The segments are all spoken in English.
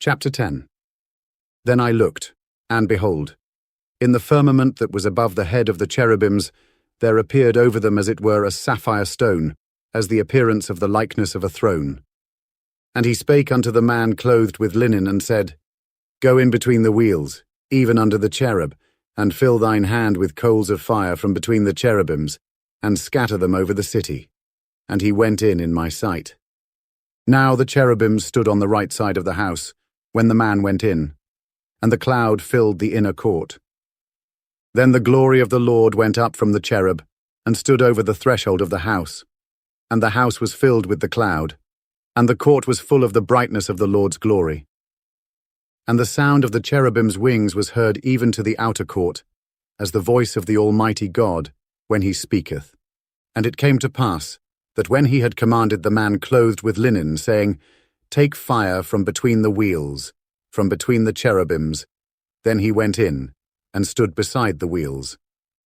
Chapter 10. Then I looked, and behold, in the firmament that was above the head of the cherubims, there appeared over them as it were a sapphire stone, as the appearance of the likeness of a throne. And he spake unto the man clothed with linen, and said, Go in between the wheels, even under the cherub, and fill thine hand with coals of fire from between the cherubims, and scatter them over the city. And he went in my sight. Now the cherubims stood on the right side of the house, when the man went in, and the cloud filled the inner court. Then the glory of the Lord went up from the cherub, and stood over the threshold of the house. And the house was filled with the cloud, and the court was full of the brightness of the Lord's glory. And the sound of the cherubim's wings was heard even to the outer court, as the voice of the Almighty God, when he speaketh. And it came to pass, that when he had commanded the man clothed with linen, saying, Take fire from between the wheels, from between the cherubims, then he went in, and stood beside the wheels.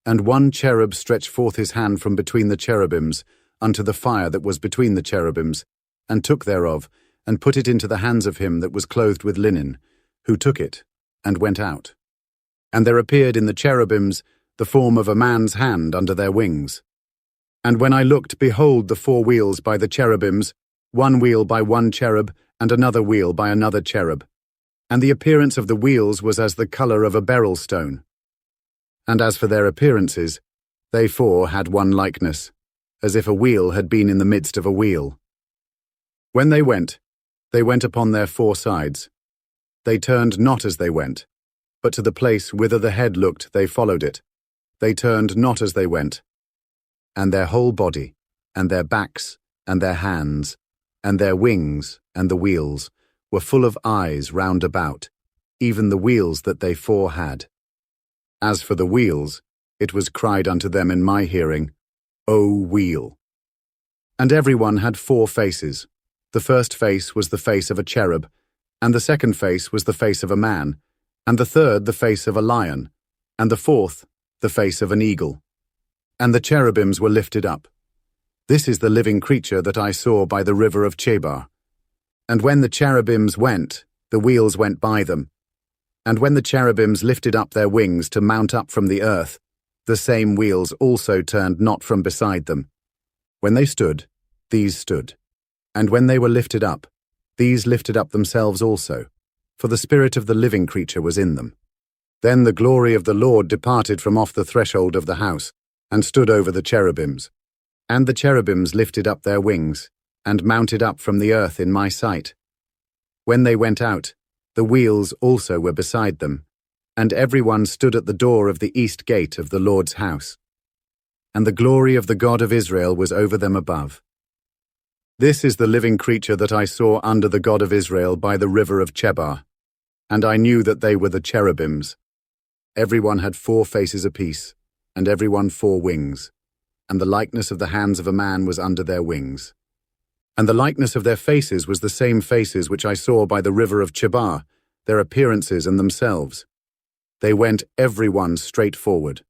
And one cherub stretched forth his hand from between the cherubims, unto the fire that was between the cherubims, and took thereof, and put it into the hands of him that was clothed with linen, who took it, and went out. And there appeared in the cherubims the form of a man's hand under their wings. And when I looked, behold, the four wheels by the cherubims, one wheel by one cherub, and another wheel by another cherub. And the appearance of the wheels was as the colour of a beryl stone. And as for their appearances, they four had one likeness, as if a wheel had been in the midst of a wheel. When they went upon their four sides. They turned not as they went, but to the place whither the head looked they followed it. They turned not as they went. And their whole body, and their backs, and their hands, and their wings, and the wheels, were full of eyes round about, even the wheels that they four had. As for the wheels, it was cried unto them in my hearing, O wheel. And every one had four faces. The first face was the face of a cherub, and the second face was the face of a man, and the third the face of a lion, and the fourth the face of an eagle. And the cherubims were lifted up. This is the living creature that I saw by the river of Chebar. And when the cherubims went, the wheels went by them. And when the cherubims lifted up their wings to mount up from the earth, the same wheels also turned not from beside them. When they stood, these stood. And when they were lifted up, these lifted up themselves also, for the spirit of the living creature was in them. Then the glory of the Lord departed from off the threshold of the house, and stood over the cherubims. And the cherubims lifted up their wings, and mounted up from the earth in my sight. When they went out, the wheels also were beside them, and every one stood at the door of the east gate of the Lord's house. And the glory of the God of Israel was over them above. This is the living creature that I saw under the God of Israel by the river of Chebar, and I knew that they were the cherubims. Every one had four faces apiece, and every one four wings, and the likeness of the hands of a man was under their wings. And the likeness of their faces was the same faces which I saw by the river of Chebar, their appearances and themselves. They went every one straight forward.